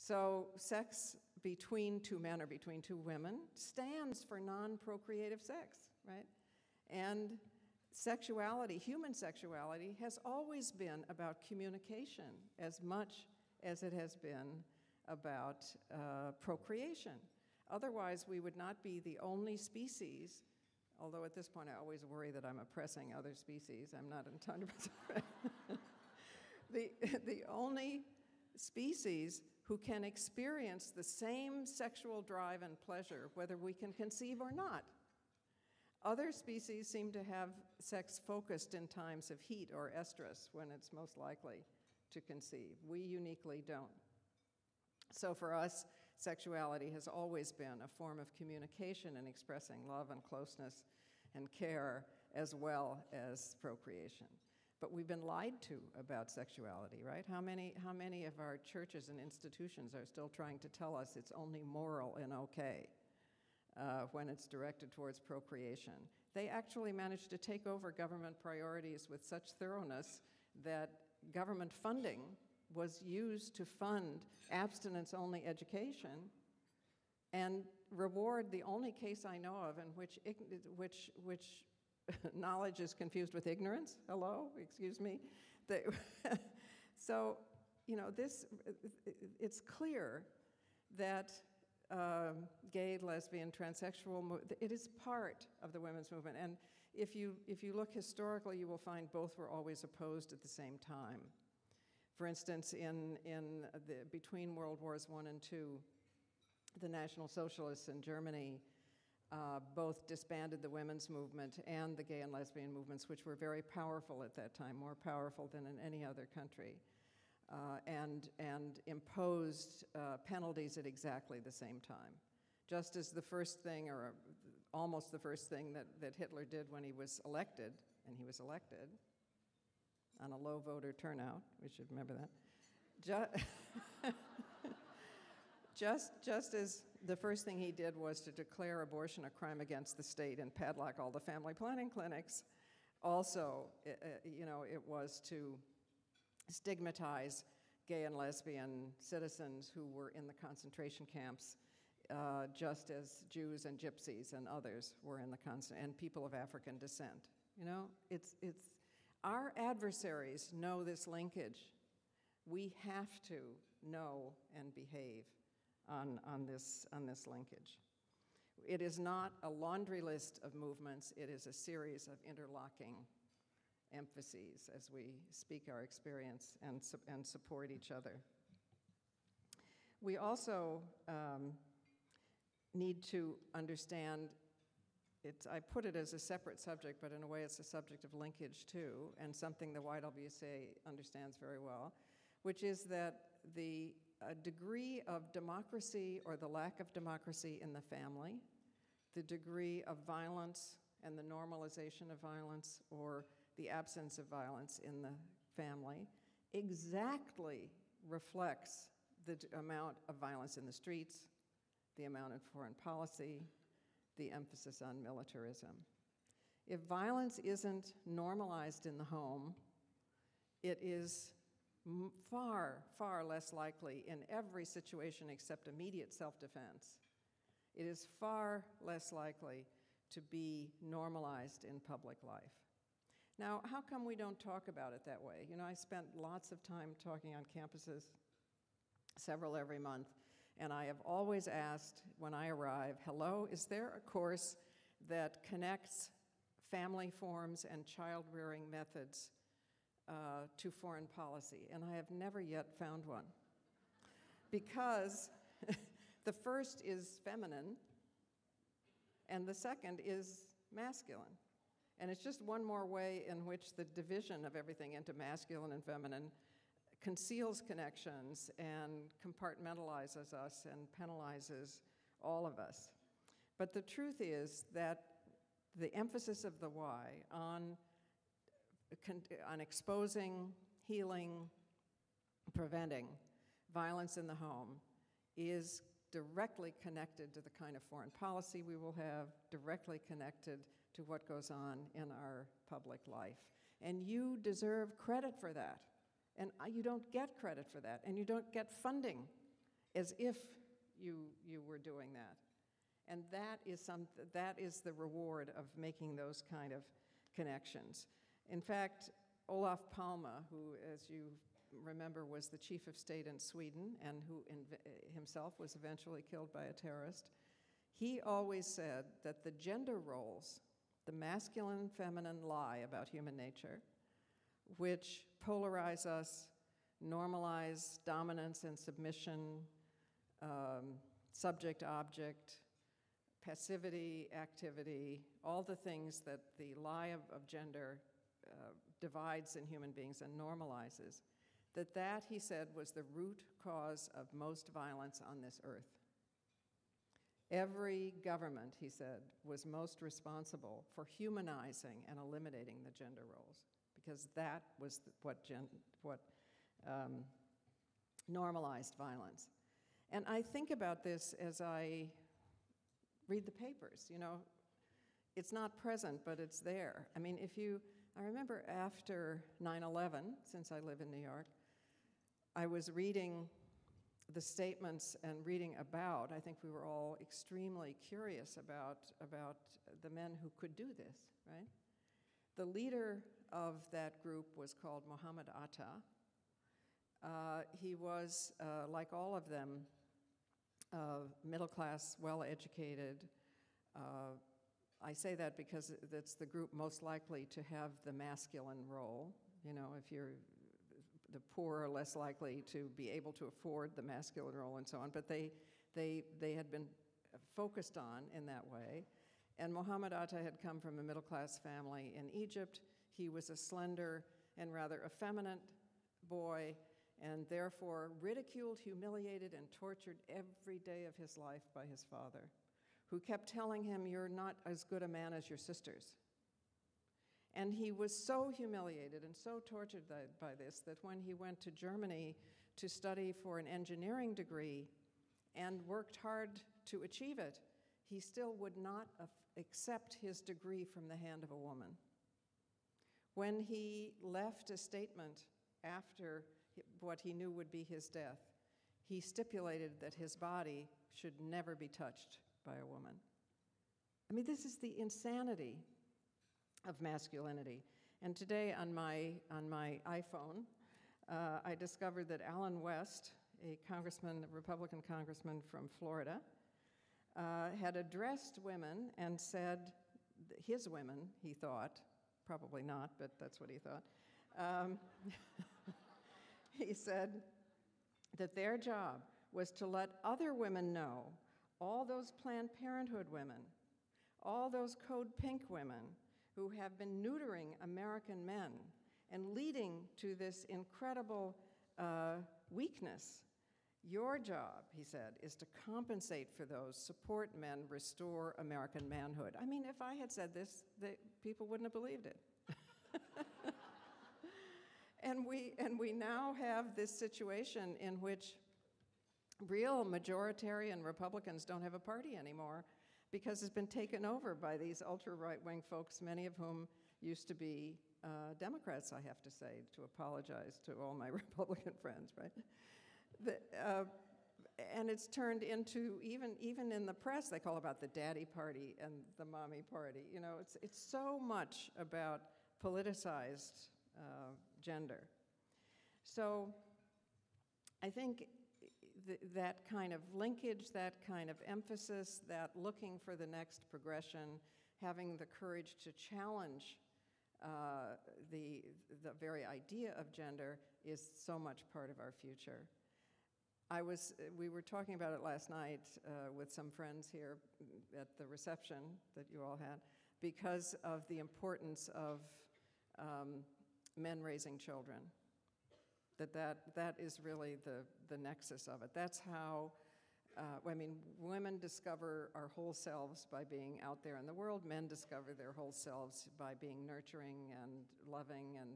So sex between two men or between two women stands for non-procreative sex, right? And sexuality, human sexuality, has always been about communication as much as it has been about procreation. Otherwise, we would not be the only species, although at this point I always worry that I'm oppressing other species. I'm not 100% the only species who can experience the same sexual drive and pleasure, whether we can conceive or not. Other species seem to have sex focused in times of heat or estrus, when it's most likely to conceive. We uniquely don't. So for us, sexuality has always been a form of communication and expressing love and closeness and care, as well as procreation. But we've been lied to about sexuality, right? How many of our churches and institutions are still trying to tell us it's only moral and okay when it's directed towards procreation? They actually managed to take over government priorities with such thoroughness that government funding was used to fund abstinence-only education and reward the only case I know of in which knowledge is confused with ignorance. Hello, excuse me. So, you know, it's clear that gay, lesbian, transsexual, it is part of the women's movement. And if you look historically, you will find both were always opposed at the same time. For instance, between World Wars I and II, the National Socialists in Germany both disbanded the women's movement and the gay and lesbian movements, which were very powerful at that time, more powerful than in any other country, and imposed penalties at exactly the same time. Just as the first thing, or almost the first thing that Hitler did when he was elected, and he was elected on a low voter turnout, we should remember that, just as the first thing he did was to declare abortion a crime against the state and padlock all the family planning clinics, also, you know, it was to stigmatize gay and lesbian citizens who were in the concentration camps, just as Jews and gypsies and others were in the and people of African descent. You know, our adversaries know this linkage. We have to know and behave on this linkage. It is not a laundry list of movements, it is a series of interlocking emphases as we speak our experience and support each other. We also need to understand, I put it as a separate subject, but in a way it's a subject of linkage too, and something the YWCA understands very well, which is that the degree of democracy or the lack of democracy in the family, the degree of violence and the normalization of violence or the absence of violence in the family exactly reflects the amount of violence in the streets, the amount of foreign policy, the emphasis on militarism. If violence isn't normalized in the home, it is far, far less likely in every situation except immediate self-defense. It is far less likely to be normalized in public life. Now, how come we don't talk about it that way? You know, I spent lots of time talking on campuses, several every month, and I have always asked when I arrive, hello, is there a course that connects family forms and child-rearing methods to foreign policy? And I have never yet found one. Because the first is feminine, and the second is masculine. And it's just one more way in which the division of everything into masculine and feminine conceals connections and compartmentalizes us and penalizes all of us. But the truth is that the emphasis of the Y on exposing, healing, preventing violence in the home is directly connected to the kind of foreign policy we will have, directly connected to what goes on in our public life. And you deserve credit for that. And you don't get credit for that, and you don't get funding as if you were doing that. And that is the reward of making those kind of connections. In fact, Olof Palme, who, as you remember, was the chief of state in Sweden and who himself was eventually killed by a terrorist, he always said that the gender roles, the masculine and feminine lie about human nature, which polarize us, normalize dominance and submission, subject-object, passivity, activity, all the things that the lie of gender divides in human beings and normalizes, that, he said, was the root cause of most violence on this earth. Every government, he said, was most responsible for humanizing and eliminating the gender roles, because that was what normalized violence. And I think about this as I read the papers. You know, it's not present, but it's there. I mean, I remember after 9/11, since I live in New York, I was reading the statements and reading about, I think we were all extremely curious about the men who could do this, right? The leader of that group was called Mohammed Atta. He was, like all of them, middle class, well-educated. I say that because that's the group most likely to have the masculine role. You know, if you're the poor are less likely to be able to afford the masculine role and so on, but they had been focused on in that way. And Mohammed Atta had come from a middle-class family in Egypt. He was a slender and rather effeminate boy, and therefore ridiculed, humiliated, and tortured every day of his life by his father, who kept telling him, "You're not as good a man as your sisters." And he was so humiliated and so tortured by this that when he went to Germany to study for an engineering degree and worked hard to achieve it, he still would not accept his degree from the hand of a woman. When he left a statement after what he knew would be his death, he stipulated that his body should never be touched by a woman. I mean, this is the insanity of masculinity. And today on my iPhone, I discovered that Alan West, a Republican congressman from Florida, had addressed women and said, his women, he thought, probably not, but that's what he thought. He said that their job was to let other women know, all those Planned Parenthood women, all those Code Pink women who have been neutering American men and leading to this incredible weakness. Your job, he said, is to compensate for those, support men, restore American manhood. I mean, if I had said this, people wouldn't have believed it. And we now have this situation in which real majoritarian Republicans don't have a party anymore because it's been taken over by these ultra-right-wing folks, many of whom used to be Democrats, I have to say, to apologize to all my Republican friends, right? And it's turned into, even in the press, they call about the daddy party and the mommy party. You know, it's so much about politicized gender. So I think that kind of linkage, that kind of emphasis, that looking for the next progression, having the courage to challenge the very idea of gender is so much part of our future. We were talking about it last night with some friends here at the reception that you all had, because of the importance of men raising children. That is really the nexus of it. That's how, I mean, women discover our whole selves by being out there in the world. Men discover their whole selves by being nurturing and loving and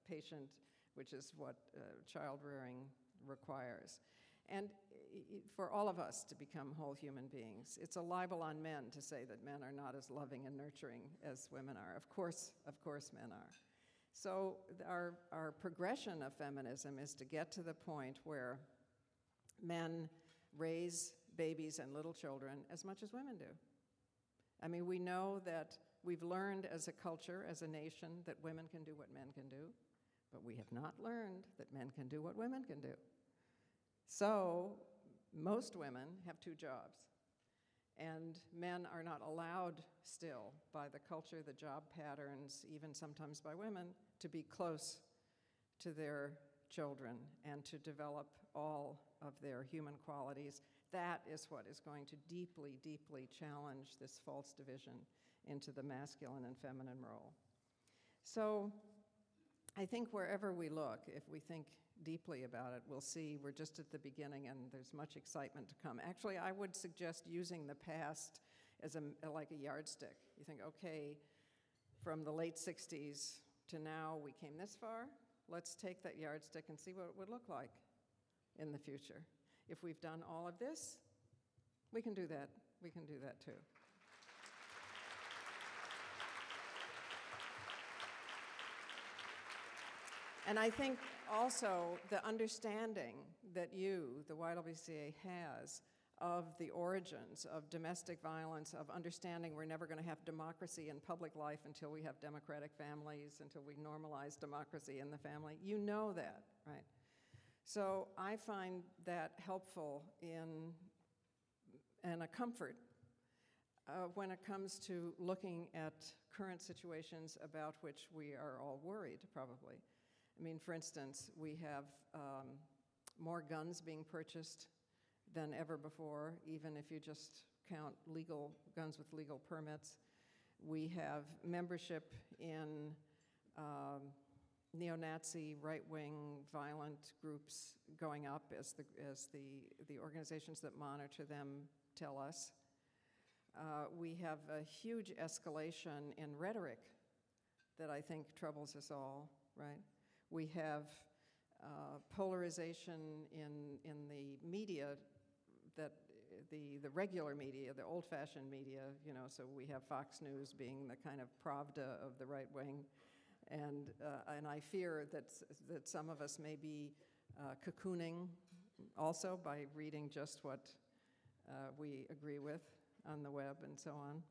patient, which is what child rearing requires. And for all of us to become whole human beings, it's a libel on men to say that men are not as loving and nurturing as women are. Of course men are. So our progression of feminism is to get to the point where men raise babies and little children as much as women do. I mean, we know that we've learned as a culture, as a nation, that women can do what men can do, but we have not learned that men can do what women can do. So most women have 2 jobs, and men are not allowed still by the culture, the job patterns, even sometimes by women, to be close to their children and to develop all of their human qualities. That is what is going to deeply, deeply challenge this false division into the masculine and feminine role. So I think wherever we look, if we think deeply about it, we'll see we're just at the beginning and there's much excitement to come. Actually, I would suggest using the past as like a yardstick. You think, okay, from the late 60s to now we came this far. Let's take that yardstick and see what it would look like in the future. If we've done all of this, we can do that. We can do that too. And I think also the understanding that you, the YWCA, has of the origins of domestic violence, of understanding we're never going to have democracy in public life until we have democratic families, until we normalize democracy in the family. You know that, right? So I find that helpful and a comfort when it comes to looking at current situations about which we are all worried, probably. I mean, for instance, we have more guns being purchased than ever before, even if you just count legal guns with legal permits. We have membership in neo-Nazi, right-wing, violent groups going up as the organizations that monitor them tell us. We have a huge escalation in rhetoric that I think troubles us all, right? We have polarization in the media, that the regular media, the old-fashioned media, you know, so we have Fox News being the kind of Pravda of the right wing, and I fear that some of us may be cocooning also by reading just what we agree with on the web and so on.